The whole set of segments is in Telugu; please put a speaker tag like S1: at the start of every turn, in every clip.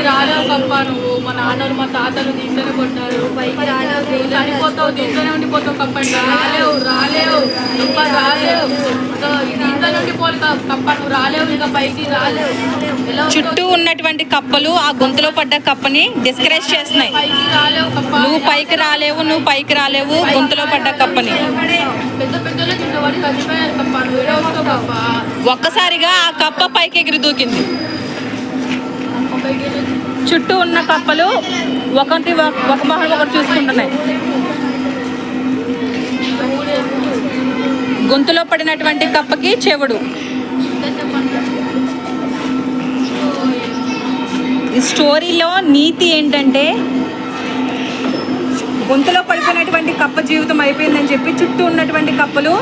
S1: రాలేవు కప్ప, నువ్వు మా నాన్నలు మా తాతలు దీంట్లోనే కొట్టారు, పైకి రాలేవు, చనిపోతావు, దీంట్లోనే ఉండిపోతావు కప్ప, రాలేవు రాలేవు కప్ప, రాలేవు దీంట్లోనే ఉండిపోవాలి కప్ప, నువ్వు రాలేవు, ఇక పైకి రాలేవు.
S2: చుట్టూ ఉన్నటువంటి కప్పలు ఆ గొంతులో పడ్డ కప్పని డిస్కరేజ్ చేస్తున్నాయి.
S1: పైకి రాలేవు కప్ప,
S2: నువ్వు పైకి రాలేవు, నువ్వు పైకి రాలేవు, గొంతులో పడ్డ కప్పని.
S1: పెద్ద పెద్దలో చుట్టవాడి చచ్చిపోయారు కప్ప, నువ్వు ఏడవస్తావు కప్ప.
S2: ఒక్కసారిగా ఆ కప్ప పైకి ఎగిరి దూకింది. చుట్టూ ఉన్న కప్పలు ఒక మొహం ఒకటి చూసుకుంటున్నాయి. గొంతులో పడినటువంటి కప్పకి చెవుడు. ఈ స్టోరీలో నీతి ఏంటంటే, గొంతులో పడిపోయినటువంటి కప్ప జీవితం అయిపోయిందని చెప్పి చుట్టూ ఉన్నటువంటి కప్పలు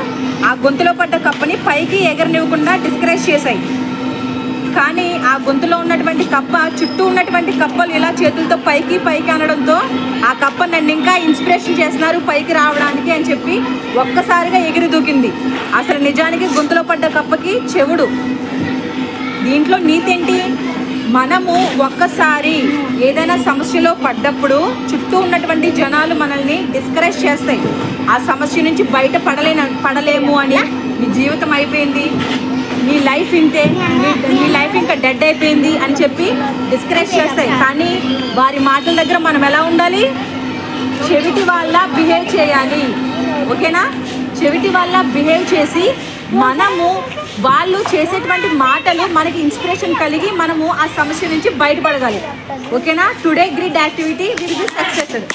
S2: ఆ గొంతులో పడ్డ కప్పని పైకి ఎగరనివ్వకుండా డిస్కరేజ్ చేశాయి. కానీ ఆ గొంతులో ఉన్నటువంటి కప్ప చుట్టూ ఉన్నటువంటి కప్పలు ఇలా చేతులతో పైకి పైకి అనడంతో ఆ కప్ప నన్ను ఇంకా ఇన్స్పిరేషన్ చేస్తున్నారు పైకి రావడానికి అని చెప్పి ఒక్కసారిగా ఎగిరి దూకింది. అసలు నిజానికి గొంతులో పడ్డ కప్పకి చెవుడు. దీంట్లో నీతి ఏంటి? మనము ఒక్కసారి ఏదైనా సమస్యలో పడ్డప్పుడు చుట్టూ ఉన్నటువంటి జనాలు మనల్ని డిస్కరేజ్ చేస్తాయి. ఆ సమస్య నుంచి బయట పడలేము అని, నీ జీవితం అయిపోయింది, నీ లైఫ్ ఇంతే, నీ లైఫ్ ఇంకా డెడ్ అయిపోయింది అని చెప్పి డిస్కరేజ్ చేస్తాయి. కానీ వారి మాటల దగ్గర మనం ఎలా ఉండాలి? చెవిటి వాళ్ళ బిహేవ్ చేయాలి. ఓకేనా? చెవిటి వాళ్ళ బిహేవ్ చేసి మనము వాళ్ళు చేసేటువంటి మాటలు మనకి ఇన్స్పిరేషన్ కలిగి మనము ఆ సమస్య నుంచి బయటపడగాలి. ఓకేనా? Today grid activity will be successful.